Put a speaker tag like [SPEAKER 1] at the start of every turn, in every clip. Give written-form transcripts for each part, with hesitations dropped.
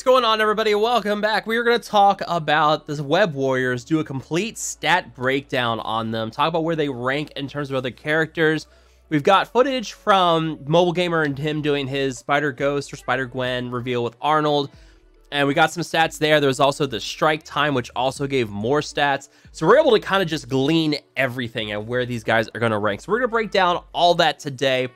[SPEAKER 1] What's going on, everybody? Welcome back. We are going to talk about the Web Warriors, do a complete stat breakdown on them, talk about where they rank in terms of other characters. We've got footage from Mobile Gamer and him doing his Spider Ghost or Spider Gwen reveal with Arnold, and we got some stats there. There was also the strike time, which also gave more stats. So we're able to kind of just glean everything and where these guys are going to rank. So we're going to break down all that today.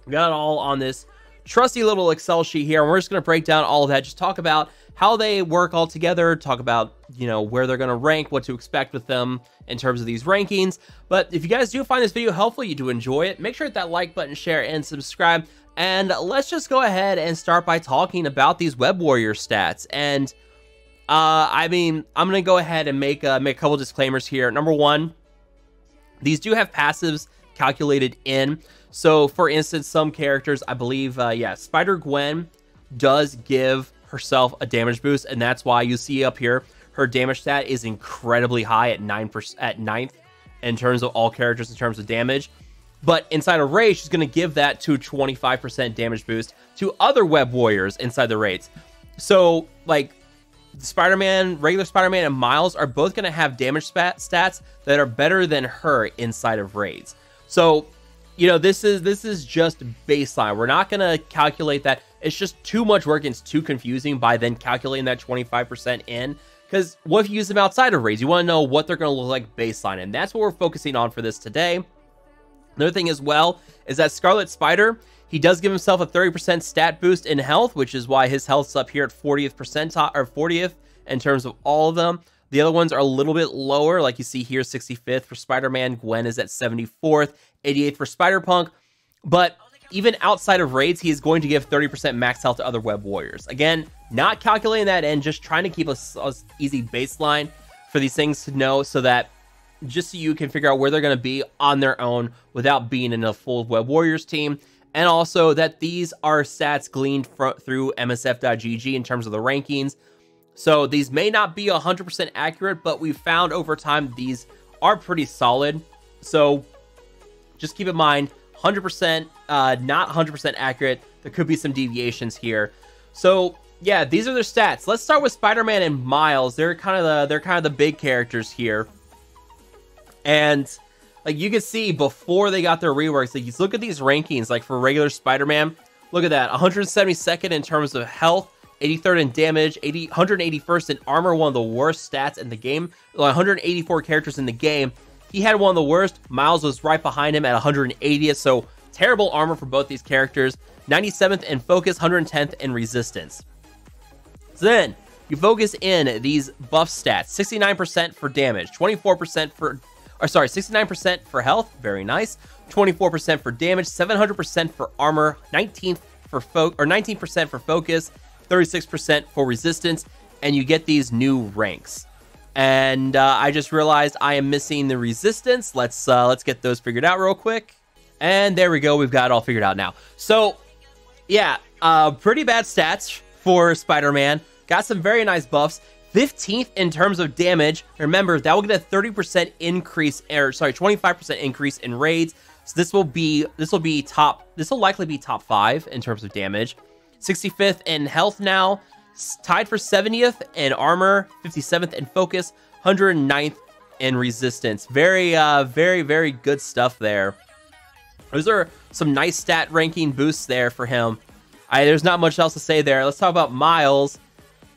[SPEAKER 1] We got it all on this trusty little Excel sheet here, and we're just going to break down all of that, just talk about how they work all together, talk about, you know, where they're going to rank, what to expect with them in terms of these rankings. But if you guys do find this video helpful, you do enjoy it, make sure to hit that like button, share, and subscribe. And let's just go ahead and start by talking about these Web Warrior stats. And I mean, I'm going to go ahead and make a couple disclaimers here. Number one, these do have passives calculated in. So, for instance, some characters, I believe, Spider Gwen does give herself a damage boost, and that's why you see up here her damage stat is incredibly high at 9% at 9th in terms of all characters in terms of damage. But inside of raids, she's going to give that to 25% damage boost to other Web Warriors inside the raids. So, like, Spider-Man, regular Spider-Man, and Miles are both going to have damage stats that are better than her inside of raids. So, you know, this is just baseline. We're not going to calculate that. It's just too much work and it's too confusing by then calculating that 25% in. Because what if you use them outside of raids? You want to know what they're going to look like baseline. And that's what we're focusing on for this today. Another thing as well is that Scarlet Spider, he does give himself a 30% stat boost in health, which is why his health's up here at 40th percentile, or 40th in terms of all of them. The other ones are a little bit lower, like you see here, 65th for Spider-Man. Gwen is at 74th, 88th for Spider-Punk. But even outside of raids, he is going to give 30% max health to other Web Warriors. Again, not calculating that in, just trying to keep a easy baseline for these things to know, so that just so you can figure out where they're going to be on their own without being in a full Web Warriors team. And also that these are stats gleaned through MSF.gg in terms of the rankings. So these may not be 100% accurate, but we've found over time these are pretty solid. So just keep in mind, 100%, not 100% accurate. There could be some deviations here. So yeah, these are their stats. Let's start with Spider-Man and Miles. They're kind of the big characters here. And like you can see before they got their reworks, like you look at these rankings, like for regular Spider-Man, look at that, 172nd in terms of health, 83rd in damage, 181st in armor, one of the worst stats in the game. 184 characters in the game. He had one of the worst. Miles was right behind him at 180th, so terrible armor for both these characters. 97th in focus, 110th in resistance. So then, you focus in these buff stats. 69% for damage, 24% for... Or sorry, 69% for health, very nice. 24% for damage, 700% for armor, 19% for focus, 36% for resistance, and you get these new ranks. And I just realized I am missing the resistance. Let's get those figured out real quick. And there we go. We've got it all figured out now. So yeah, pretty bad stats for Spider-Man. Got some very nice buffs. 15th in terms of damage. Remember, that will get a 30% increase, or sorry, 25% increase in raids. So this will likely be top 5 in terms of damage. 65th in health now, tied for 70th in armor, 57th in focus, 109th in resistance. Very, very good stuff there. Those are some nice stat ranking boosts there for him. There's not much else to say there. Let's talk about Miles.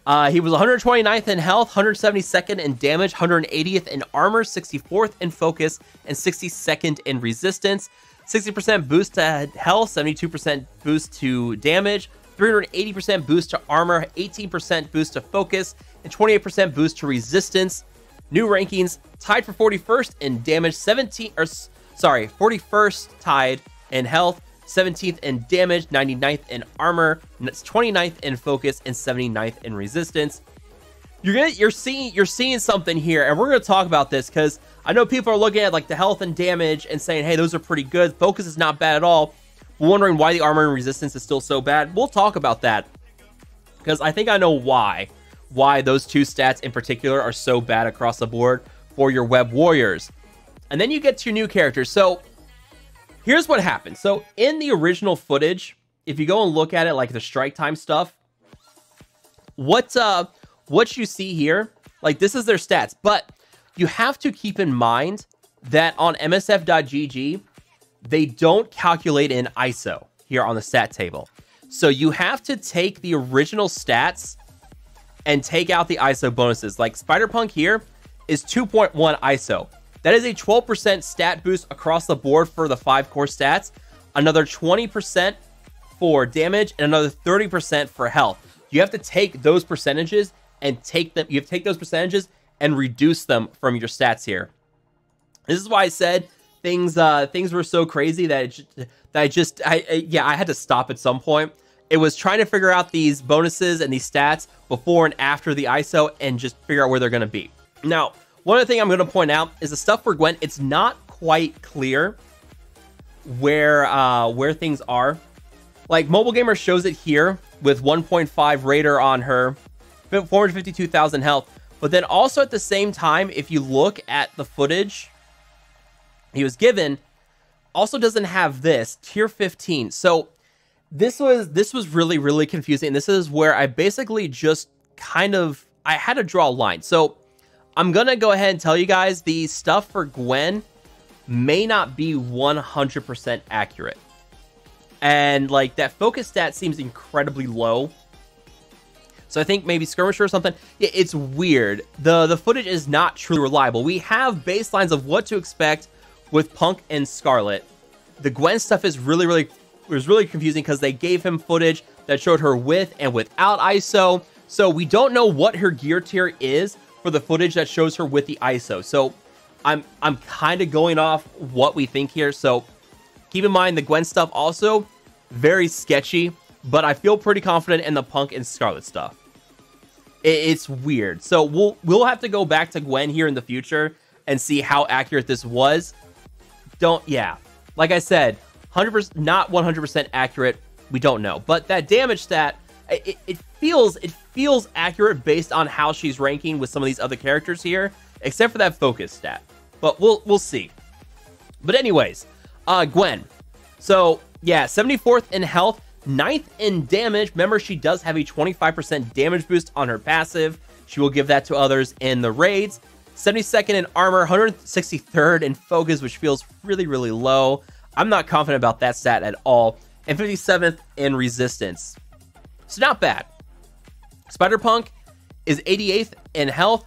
[SPEAKER 1] He was 129th in health, 172nd in damage, 180th in armor, 64th in focus, and 62nd in resistance. 60% boost to health, 72% boost to damage, 380% boost to armor, 18% boost to focus, and 28% boost to resistance. New rankings, tied for 41st in damage, 41st tied in health, 17th in damage, 99th in armor, 29th in focus, and 79th in resistance. You're seeing something here, and we're gonna talk about this because I know people are looking at like the health and damage and saying, hey, those are pretty good. Focus is not bad at all. We're wondering why the armor and resistance is still so bad. We'll talk about that because I think I know why those two stats in particular are so bad across the board for your Web Warriors. And then you get to your new characters. So here's what happened. So in the original footage, if you go and look at it, like the strike time stuff, what you see here, like this is their stats, but you have to keep in mind that on MSF.gg, they don't calculate in ISO here on the stat table. So you have to take the original stats and take out the ISO bonuses. Like Spider-Punk here is 2.1 ISO. That is a 12% stat boost across the board for the 5 core stats, another 20% for damage, and another 30% for health. You have to take those percentages and you have to take those percentages and reduce them from your stats here. This is why I said things were so crazy that I had to stop at some point. It was trying to figure out these bonuses and these stats before and after the ISO and just figure out where they're going to be. Now, one other thing I'm going to point out is the stuff for Gwen. It's not quite clear where things are. Like Mobile Gamer shows it here with 1.5 radar on her, 452,000 health. But then also at the same time, if you look at the footage he was given, also doesn't have this tier 15. So this was really, really confusing. And this is where I basically just I had to draw a line. So I'm going to go ahead and tell you guys the stuff for Gwen may not be 100% accurate. And like that focus stat seems incredibly low. So I think maybe skirmisher or something. Yeah, it's weird. The footage is not truly reliable. We have baselines of what to expect with Punk and Scarlet. The Gwen stuff is really confusing because they gave him footage that showed her with and without ISO. So we don't know what her gear tier is for the footage that shows her with the ISO. So I'm kind of going off what we think here. So keep in mind the Gwen stuff also very sketchy, but I feel pretty confident in the Punk and Scarlet stuff. It's weird. So we'll have to go back to Gwen here in the future and see how accurate this was. Like I said, 100%, not 100% accurate. We don't know, but that damage stat, it feels accurate based on how she's ranking with some of these other characters here, except for that focus stat. But we'll see. But anyways, Gwen. So yeah, 74th in health, 9th in damage. Remember, she does have a 25% damage boost on her passive. She will give that to others in the raids. 72nd in armor, 163rd in focus, which feels really, really low. I'm not confident about that stat at all. And 57th in resistance. So not bad. Spider-Punk is 88th in health,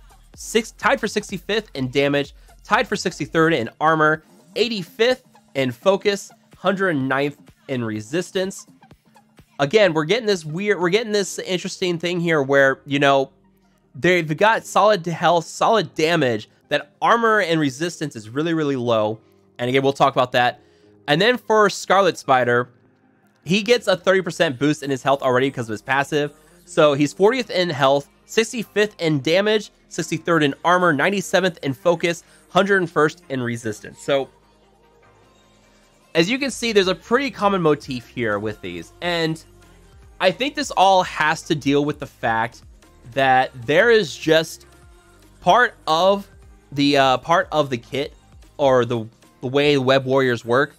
[SPEAKER 1] tied for 65th in damage, tied for 63rd in armor, 85th in focus, 109th in resistance. Again, we're getting this interesting thing here where, you know, they've got solid health, solid damage. That armor and resistance is really, really low. And again, we'll talk about that. And then for Scarlet Spider, he gets a 30% boost in his health already because of his passive. So he's 40th in health, 65th in damage, 63rd in armor, 97th in focus, 101st in resistance. So as you can see, there's a pretty common motif here with these. And I think this all has to deal with the fact that there is just part of the kit, or the way Web Warriors work,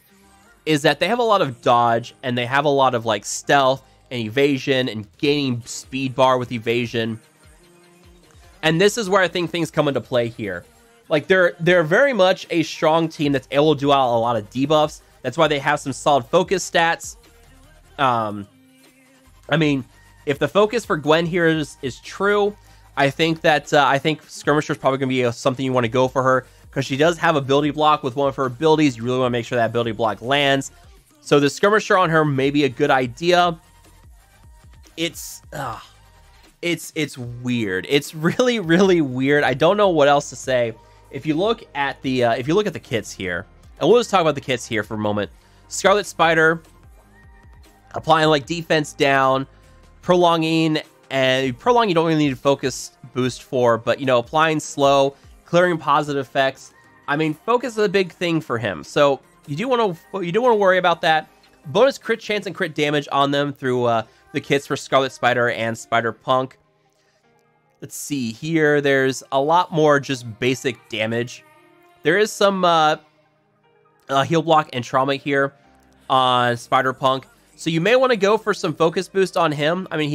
[SPEAKER 1] is that they have a lot of dodge and they have a lot of like stealth and evasion and gaining speed bar with evasion. And this is where I think things come into play here. Like they're very much a strong team that's able to do out a lot of debuffs. That's why they have some solid focus stats. I mean, if the focus for Gwen here is true, I think that Skirmisher is probably going to be something you want to go for her, because she does have ability block with one of her abilities. You really want to make sure that ability block lands. So the Skirmisher on her may be a good idea. It's weird. It's really, really weird. I don't know what else to say. If you look at the kits here, and we'll just talk about the kits here for a moment. Scarlet Spider, applying like defense down, prolonging, and prolong you don't really need a focus boost for, but you know, applying slow, clearing positive effects. I mean, focus is a big thing for him, so you do want to worry about that. Bonus crit chance and crit damage on them through the kits for Scarlet Spider and Spider-Punk. Let's see here. There's a lot more just basic damage. There is some heal block and trauma here on Spider-Punk. So you may want to go for some focus boost on him. I mean,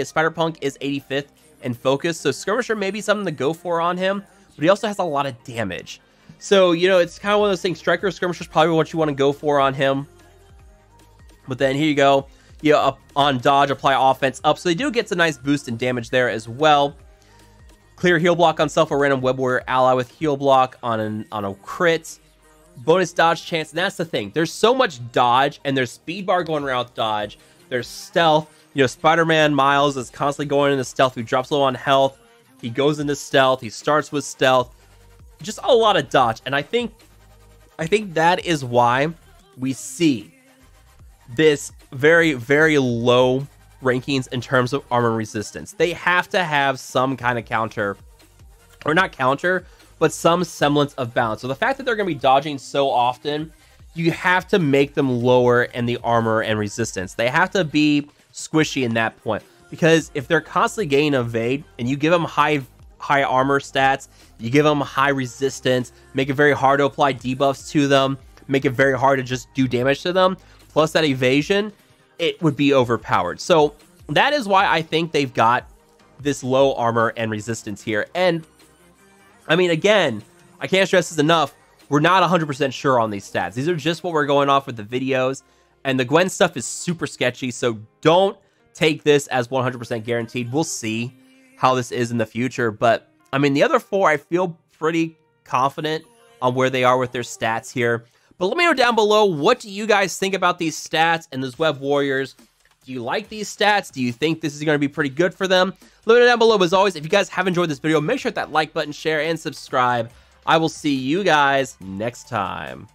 [SPEAKER 1] Spider-Punk is 85th in focus, so Skirmisher may be something to go for on him, but he also has a lot of damage. So, you know, it's kind of one of those things. Striker Skirmisher is probably what you want to go for on him. But then here you go. You know, up on dodge, apply offense up. So they do get some nice boost in damage there as well. Clear heal block on self or random web warrior ally with heal block on a crit. Bonus dodge chance. And that's the thing. There's so much dodge, and there's speed bar going around with dodge. There's stealth. You know, Spider-Man Miles is constantly going into stealth. He drops low on health. He goes into stealth. He starts with stealth. Just a lot of dodge. And I think that is why we see this very, very low rankings in terms of armor resistance. They have to have some kind of counter, or not counter, but some semblance of balance. So the fact that they're going to be dodging so often, you have to make them lower in the armor and resistance. They have to be squishy in that point, because if they're constantly getting evade and you give them high armor stats, you give them high resistance, make it very hard to apply debuffs to them, make it very hard to just do damage to them, plus that evasion, it would be overpowered. So that is why I think they've got this low armor and resistance here. And I mean, again, I can't stress this enough, we're not 100% sure on these stats. These are just what we're going off with the videos, and the Gwen stuff is super sketchy, so don't take this as 100% guaranteed. We'll see how this is in the future, but I mean, the other four, I feel pretty confident on where they are with their stats here. But let me know down below, what do you guys think about these stats and those Web Warriors? Do you like these stats? Do you think this is going to be pretty good for them? Let me know down below. As always, if you guys have enjoyed this video, make sure to hit that like button, share, and subscribe. I will see you guys next time.